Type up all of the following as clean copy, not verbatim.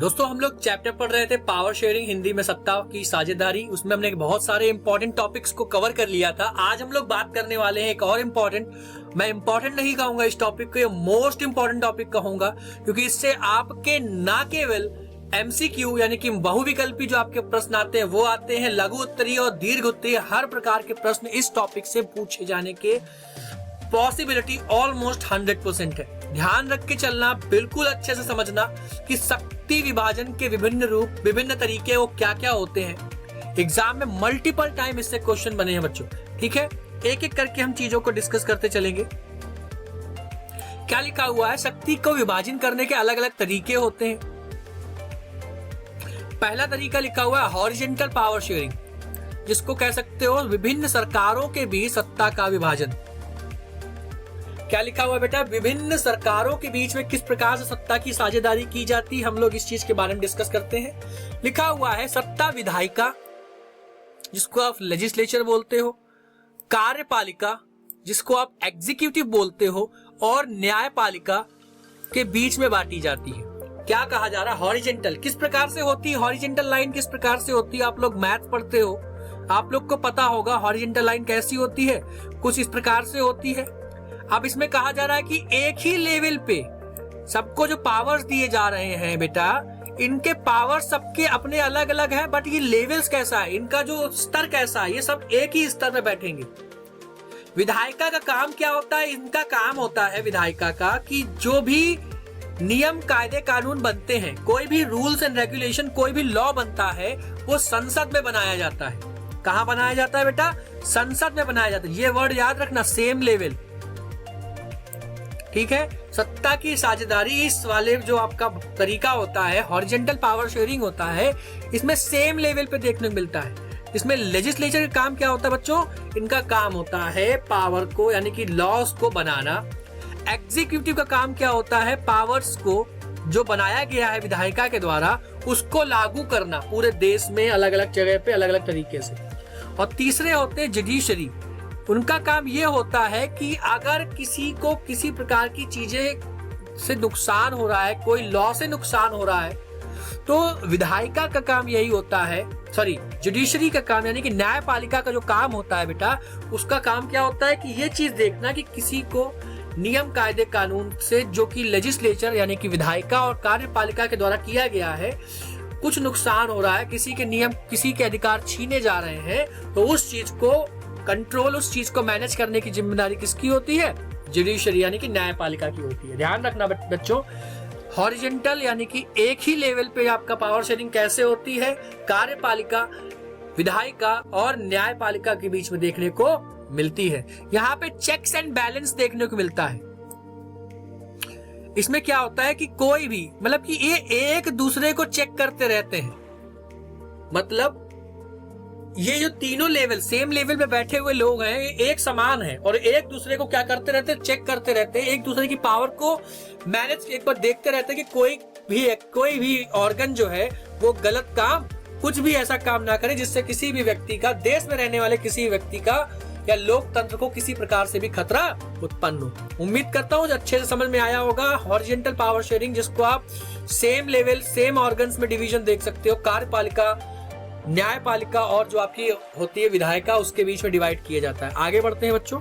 दोस्तों हम लोग चैप्टर पढ़ रहे थे पावर शेयरिंग, हिंदी में सत्ता की साझेदारी। उसमें हमने बहुत सारे इंपॉर्टेंट टॉपिक्स को कवर कर लिया था। आज हम लोग बात करने वाले हैं एक और इम्पोर्टेंट, मैं इंपॉर्टेंट नहीं कहूंगा इस टॉपिक को, ये मोस्ट इंपॉर्टेंट टॉपिक कहूंगा, क्योंकि इससे आपके ना केवल एमसीक्यू यानी कि बहुविकल्पी जो आपके प्रश्न आते हैं वो आते हैं, लघु उत्तरीय और दीर्घ उत्तरीय हर प्रकार के प्रश्न इस टॉपिक से पूछे जाने के पॉसिबिलिटी ऑलमोस्ट 100% है। ध्यान रख के चलना, बिल्कुल अच्छे से समझना कि शक्ति विभाजन के विभिन्न रूप, विभिन्न तरीके वो क्या क्या होते हैं। एग्जाम में मल्टीपल टाइम इससे क्वेश्चन बने हैं बच्चों, ठीक है। एक एक करके हम चीजों को डिस्कस करते चलेंगे। क्या लिखा हुआ है, शक्ति को विभाजन करने के अलग अलग तरीके होते हैं। पहला तरीका लिखा हुआ है हॉरिजॉन्टल पावर शेयरिंग, जिसको कह सकते हो विभिन्न सरकारों के बीच सत्ता का विभाजन। क्या लिखा हुआ है बेटा, विभिन्न सरकारों के बीच में किस प्रकार से सत्ता की साझेदारी की जाती है, हम लोग इस चीज के बारे में डिस्कस करते हैं। लिखा हुआ है सत्ता विधायिका, जिसको आप लेजिस्लेचर बोलते हो, कार्यपालिका जिसको आप एग्जीक्यूटिव बोलते हो, और न्यायपालिका के बीच में बांटी जाती है। क्या कहा जा रहा है, हॉरिजॉन्टल किस प्रकार से होती है, हॉरिजॉन्टल लाइन किस प्रकार से होती है। आप लोग मैथ पढ़ते हो, आप लोग को पता होगा हॉरिजॉन्टल लाइन कैसी होती है, कुछ इस प्रकार से होती है। अब इसमें कहा जा रहा है कि एक ही लेवल पे सबको जो पावर्स दिए जा रहे हैं बेटा, इनके पावर सबके अपने अलग अलग है, बट ये लेवल्स कैसा है, इनका जो स्तर कैसा है, ये सब एक ही स्तर में बैठेंगे। विधायिका का काम क्या होता है, इनका काम होता है विधायिका का कि जो भी नियम कायदे कानून बनते हैं, कोई भी रूल्स एंड रेगुलेशन, कोई भी लॉ बनता है, वो संसद में बनाया जाता है। कहां बनाया जाता है बेटा, संसद में बनाया जाता है। ये वर्ड याद रखना, सेम लेवल, ठीक है। सत्ता की साझेदारी इस वाले जो आपका तरीका होता है, हॉरिजॉन्टल पावर शेयरिंग होता है, इसमें सेम लेवल पे देखने को मिलता है। इसमें लेजिस्लेचर का काम क्या होता है बच्चों, इनका काम होता है पावर को यानी कि लॉस को बनाना। एग्जीक्यूटिव का काम क्या होता है, पावर्स को जो बनाया गया है विधायिका के द्वारा उसको लागू करना पूरे देश में अलग अलग जगह पे अलग अलग तरीके से। और तीसरे होते हैं जुडिशरी, उनका काम ये होता है कि अगर किसी को किसी प्रकार की चीजें से नुकसान हो रहा है, कोई लॉ से नुकसान हो रहा है, तो विधायिका का काम यही होता है, जुडिशरी का काम यानी कि न्यायपालिका का जो काम होता है बेटा, उसका काम क्या होता है कि ये चीज देखना कि किसी को नियम कायदे कानून से जो कि लेजिस्लेचर यानी कि विधायिका और कार्यपालिका के द्वारा किया गया है, कुछ नुकसान हो रहा है, किसी के नियम, किसी के अधिकार छीने जा रहे हैं, तो उस चीज को कंट्रोल, उस चीज को मैनेज करने की जिम्मेदारी किसकी होती है, जुडिशरी यानी कि न्यायपालिका की होती है। ध्यान रखना बच्चों, हॉरिजॉन्टल यानी कि एक ही लेवल पे आपका पावर शेयरिंग कैसे होती है, कार्यपालिका, विधायिका और न्यायपालिका के बीच में देखने को मिलती है। यहाँ पे चेक्स एंड बैलेंस देखने को मिलता है। इसमें क्या होता है कि कोई भी, मतलब कि ये एक दूसरे को चेक करते रहते हैं, मतलब ये जो तीनों लेवल सेम लेवल पे बैठे हुए लोग हैं, एक समान है और एक दूसरे को क्या करते रहते हैं, चेक करते रहते हैं, एक दूसरे की पावर को मैनेज एक बार देखते रहते हैं कि कोई भी ऑर्गन जो है वो गलत काम, कुछ भी ऐसा काम ना करे जिससे किसी भी व्यक्ति का, देश में रहने वाले किसी व्यक्ति का या लोकतंत्र को किसी प्रकार से भी खतरा उत्पन्न हो। उम्मीद करता हूँ अच्छे से समझ में आया होगा। हॉरिजॉन्टल पावर शेयरिंग, जिसको आप सेम लेवल सेम ऑर्गन्स में डिवीजन देख सकते हो, कार्यपालिका, न्यायपालिका और जो आपकी होती है विधायिका, उसके बीच में डिवाइड किया जाता है। आगे बढ़ते हैं बच्चों,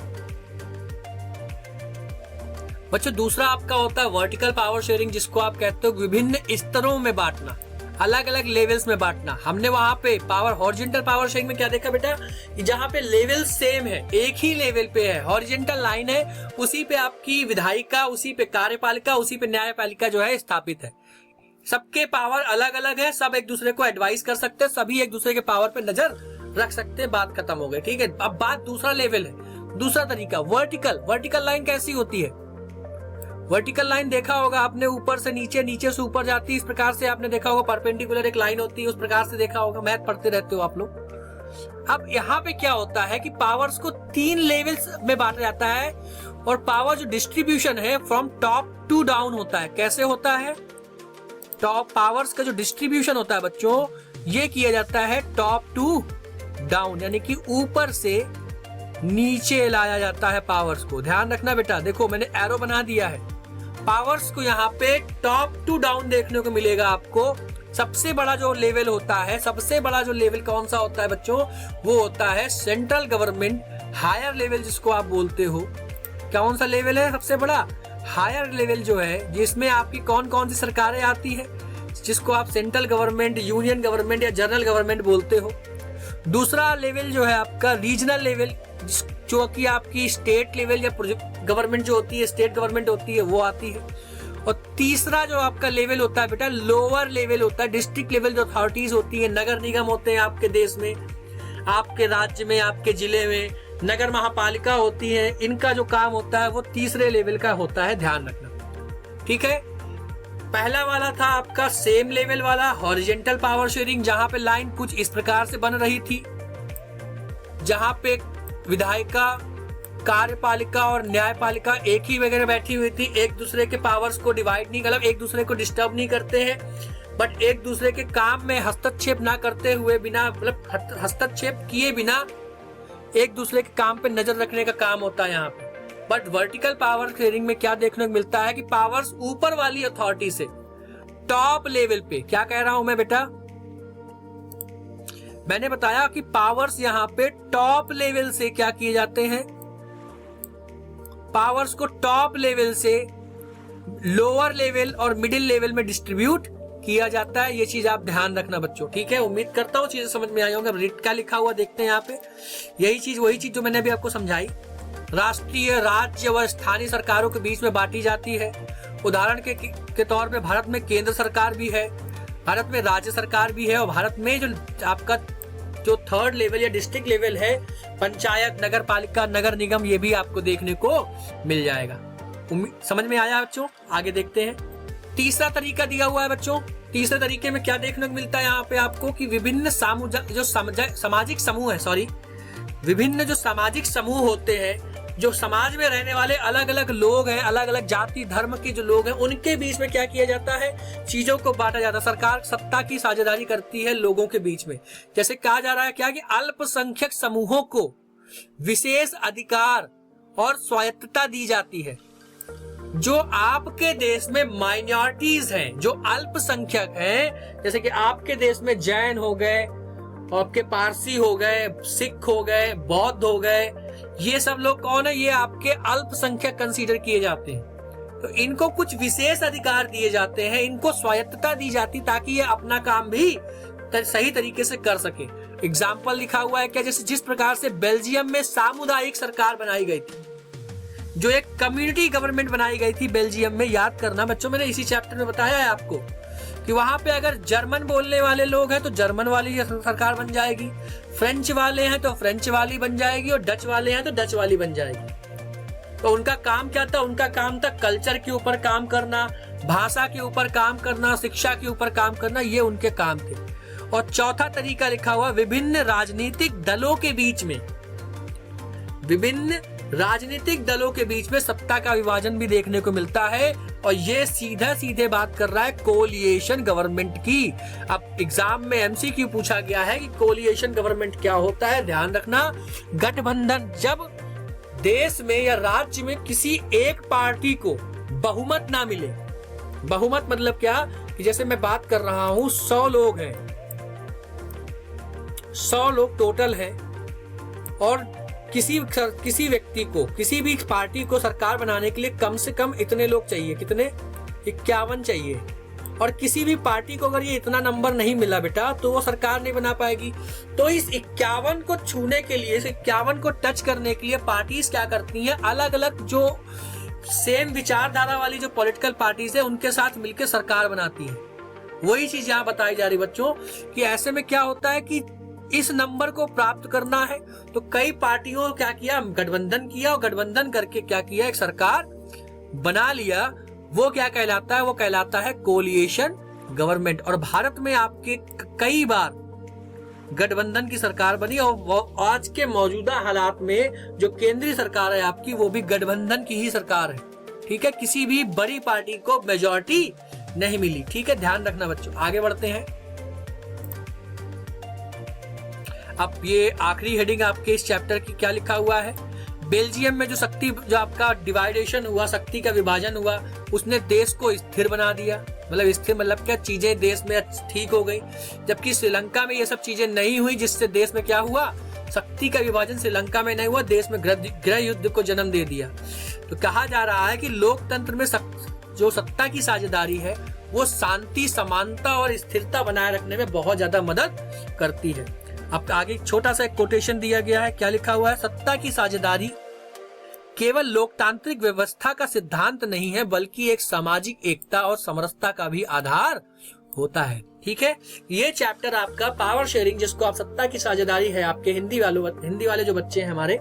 दूसरा आपका होता है वर्टिकल पावर शेयरिंग, जिसको आप कहते हो विभिन्न स्तरों में बांटना, अलग अलग लेवल्स में बांटना। हमने वहां पे हॉरिजॉन्टल पावर शेयरिंग में क्या देखा बेटा, कि जहां पे लेवल सेम है, एक ही लेवल पे है, हॉरिजॉन्टल लाइन है, उसी पे आपकी विधायिका, उसी पे कार्यपालिका, उसी पे न्यायपालिका जो है स्थापित है। सबके पावर अलग अलग है, सब एक दूसरे को एडवाइस कर सकते हैं, सभी एक दूसरे के पावर पे नजर रख सकते हैं। बात खत्म हो गई, ठीक है। अब बात दूसरा लेवल है, दूसरा तरीका वर्टिकल लाइन कैसी होती है। वर्टिकल लाइन देखा होगा आपने, ऊपर से नीचे, नीचे से ऊपर जाती है, इस प्रकार से आपने देखा होगा। परपेंडिकुलर एक लाइन होती है, उस प्रकार से देखा होगा, मैथ पढ़ते रहते हो आप लोग। अब यहाँ पे क्या होता है कि पावर्स को 3 लेवल्स में बांटा जाता है, और पावर जो डिस्ट्रीब्यूशन है फ्रॉम टॉप टू डाउन होता है। कैसे होता है, टॉप पावर्स का जो डिस्ट्रीब्यूशन होता है बच्चों, ये किया जाता है टॉप टू डाउन, यानी कि ऊपर से नीचे लाया जाता है पावर्स को। ध्यान रखना बेटा, देखो मैंने एरो बना दिया है, पावर्स को यहाँ पे टॉप टू डाउन देखने को मिलेगा आपको। सबसे बड़ा जो लेवल होता है, सबसे बड़ा जो लेवल कौन सा होता है बच्चों, वो होता है सेंट्रल गवर्नमेंट हायर लेवल, जिसको आप बोलते हो। कौन सा लेवल है सबसे बड़ा? हायर लेवल जो है, जिसमें आपकी कौन कौन सी सरकारें आती है, जिसको आप सेंट्रल गवर्नमेंट, यूनियन गवर्नमेंट या जनरल गवर्नमेंट बोलते हो। दूसरा लेवल जो है आपका रीजनल लेवल, जो कि आपकी स्टेट लेवल या गवर्नमेंट जो होती है, स्टेट गवर्नमेंट होती है, वो आती है। और तीसरा जो आपका लेवल होता है बेटा, लोअर लेवल होता है, डिस्ट्रिक्ट लेवल जो अथॉरिटीज होती है, नगर निगम होते हैं आपके देश में, आपके राज्य में, आपके जिले में, नगर महापालिका होती है, इनका जो काम होता है वो तीसरे लेवल का होता है, ध्यान रखना। ठीक है, पहला वाला था आपका सेम लेवल वाला हॉरिजेंटल पावर शेयरिंग, जहां पे लाइन कुछ इस प्रकार से बन रही थी, जहां पे विधायिका, कार्यपालिका और न्यायपालिका एक ही वगैरह बैठी हुई थी, एक दूसरे के पावर्स को डिवाइड नहीं, मतलब एक दूसरे को डिस्टर्ब नहीं करते हैं, बट एक दूसरे के काम में हस्तक्षेप ना करते हुए, बिना मतलब हस्तक्षेप किए बिना एक दूसरे के काम पे नजर रखने का काम होता है यहाँ पे। बट वर्टिकल पावर शेयरिंग में क्या देखने को मिलता है कि पावर्स ऊपर वाली अथॉरिटी से टॉप लेवल पे, क्या कह रहा हूं मैं बेटा, मैंने बताया कि पावर्स यहाँ पे टॉप लेवल से क्या किए जाते हैं, पावर्स को टॉप लेवल से लोअर लेवल और मिडिल लेवल में डिस्ट्रीब्यूट किया जाता है। ये चीज आप ध्यान रखना बच्चों, ठीक है। उम्मीद करता हूँ चीजें समझ में आई होंगी। रिट क्या लिखा हुआ देखते हैं यहाँ पे, यही चीज वही चीज जो मैंने अभी आपको समझाई, राष्ट्रीय, राज्य व स्थानीय सरकारों के बीच में बांटी जाती है। उदाहरण के तौर पे भारत में केंद्र सरकार भी है, भारत में राज्य सरकार भी है, और भारत में जो आपका जो थर्ड लेवल या डिस्ट्रिक्ट लेवल है, पंचायत, नगर पालिका, नगर निगम, ये भी आपको देखने को मिल जाएगा। समझ में आया बच्चों? आगे देखते हैं। तीसरा तरीका दिया हुआ है बच्चों। तीसरे तरीके में क्या देखने को मिलता है यहाँ पे आपको कि विभिन्न सामाजिक समूह है, विभिन्न जो सामाजिक समूह होते हैं, जो समाज में रहने वाले अलग अलग लोग हैं, अलग अलग जाति धर्म के जो लोग हैं, उनके बीच में क्या किया जाता है, चीजों को बांटा जाता है। सरकार सत्ता की साझेदारी करती है लोगों के बीच में। जैसे कहा जा रहा है क्या कि अल्पसंख्यक समूहों को विशेष अधिकार और स्वायत्तता दी जाती है। जो आपके देश में माइनॉरिटीज हैं, जो अल्पसंख्यक हैं, जैसे कि आपके देश में जैन हो गए, आपके पारसी हो गए, सिख हो गए, बौद्ध हो गए, ये सब लोग कौन है, ये आपके अल्पसंख्यक कंसीडर किए जाते हैं। तो इनको कुछ विशेष अधिकार दिए जाते हैं, इनको स्वायत्तता दी जाती ताकि ये अपना काम भी सही तरीके से कर सके। एग्जाम्पल लिखा हुआ है क्या, जैसे जिस प्रकार से बेल्जियम में सामुदायिक सरकार बनाई गई थी, जो एक कम्युनिटी गवर्नमेंट बनाई गई थी बेल्जियम में, याद करना बच्चों, मैंने इसी चैप्टर में बताया है आपको कि वहां पे अगर जर्मन बोलने वाले लोग हैं तो जर्मन वाली सरकार बन जाएगी, फ्रेंच वाले हैं तो फ्रेंच वाली बन जाएगी, और डच वाले हैं तो डच वाली बन जाएगी। तो उनका काम क्या था, उनका काम था कल्चर के ऊपर काम करना, भाषा के ऊपर काम करना, शिक्षा के ऊपर काम करना, ये उनके काम थे। और चौथा तरीका लिखा हुआ, विभिन्न राजनीतिक दलों के बीच में, विभिन्न राजनीतिक दलों के बीच में सत्ता का विभाजन भी देखने को मिलता है। और ये सीधे बात कर रहा है कोलिएशन गवर्नमेंट की। अब एग्जाम में एमसीक्यू पूछा गया है कि कोलिएशन गवर्नमेंट क्या होता है, ध्यान रखना। गठबंधन, जब देश में या राज्य में किसी एक पार्टी को बहुमत ना मिले, बहुमत मतलब क्या कि जैसे मैं बात कर रहा हूं 100 लोग हैं, 100 लोग टोटल हैं, और किसी व्यक्ति को, किसी भी पार्टी को सरकार बनाने के लिए कम से कम इतने लोग चाहिए, कितने, 51 चाहिए। और किसी भी पार्टी को अगर ये इतना नंबर नहीं मिला बेटा, तो वो सरकार नहीं बना पाएगी। तो इस 51 को छूने के लिए, इस 51 को टच करने के लिए पार्टीज क्या करती हैं, अलग अलग जो सेम विचारधारा वाली जो पॉलिटिकल पार्टीज है, उनके साथ मिलकर सरकार बनाती है। वही चीज यहाँ बताई जा रही बच्चों कि ऐसे में क्या होता है कि इस नंबर को प्राप्त करना है, तो कई पार्टियों क्या किया, गठबंधन किया, और गठबंधन करके क्या किया, एक सरकार बना लिया। वो क्या कहलाता है, वो कहलाता है कोलिएशन गवर्नमेंट। और भारत में आपके कई बार गठबंधन की सरकार बनी, और आज के मौजूदा हालात में जो केंद्रीय सरकार है आपकी, वो भी गठबंधन की ही सरकार है। ठीक है, किसी भी बड़ी पार्टी को मेजॉरिटी नहीं मिली। ठीक है, ध्यान रखना बच्चों। आगे बढ़ते हैं। अब ये आखिरी हेडिंग आपके इस चैप्टर की क्या लिखा हुआ है, बेल्जियम में जो शक्ति, जो आपका डिवाइडेशन हुआ, शक्ति का विभाजन हुआ, उसने देश को स्थिर बना दिया। मतलब स्थिर मतलब क्या, चीजें देश में ठीक हो गई। जबकि श्रीलंका में ये सब चीजें नहीं हुई, जिससे देश में क्या हुआ, शक्ति का विभाजन श्रीलंका में नहीं हुआ, देश में गृह युद्ध को जन्म दे दिया। तो कहा जा रहा है कि लोकतंत्र में जो सत्ता की साझेदारी है वो शांति, समानता और स्थिरता बनाए रखने में बहुत ज्यादा मदद करती है। अब आगे छोटा सा एक कोटेशन दिया गया है, क्या लिखा हुआ है, सत्ता की साझेदारी केवल लोकतांत्रिक व्यवस्था का सिद्धांत नहीं है, बल्कि एक सामाजिक एकता और समरसता का भी आधार होता है। ठीक है, ये चैप्टर आपका पावर शेयरिंग, जिसको आप सत्ता की साझेदारी है, आपके हिंदी वाले जो बच्चे हैं हमारे,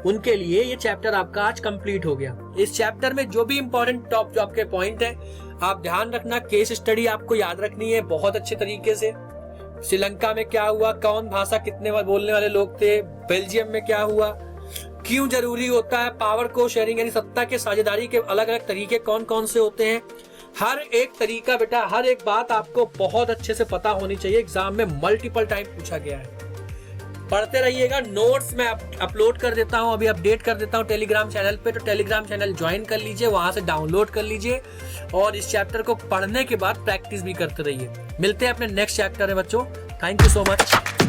उनके लिए ये चैप्टर आपका आज कंप्लीट हो गया। इस चैप्टर में जो भी इंपॉर्टेंट टॉप जो आपके पॉइंट है, आप ध्यान रखना, केस स्टडी आपको याद रखनी है बहुत अच्छे तरीके से। श्रीलंका में क्या हुआ, कौन भाषा कितने बोलने वाले लोग थे, बेल्जियम में क्या हुआ, क्यों जरूरी होता है पावर को शेयरिंग, यानी सत्ता के साझेदारी के अलग अलग तरीके कौन कौन से होते हैं। हर एक तरीका बेटा, हर एक बात आपको बहुत अच्छे से पता होनी चाहिए। एग्जाम में मल्टीपल टाइम पूछा गया है। पढ़ते रहिएगा। नोट्स मैं अपलोड कर देता हूं, अभी अपडेट कर देता हूं टेलीग्राम चैनल पे, तो टेलीग्राम चैनल ज्वाइन कर लीजिए, वहां से डाउनलोड कर लीजिए और इस चैप्टर को पढ़ने के बाद प्रैक्टिस भी करते रहिए। मिलते हैं अपने नेक्स्ट चैप्टर में बच्चों। Thank you so much.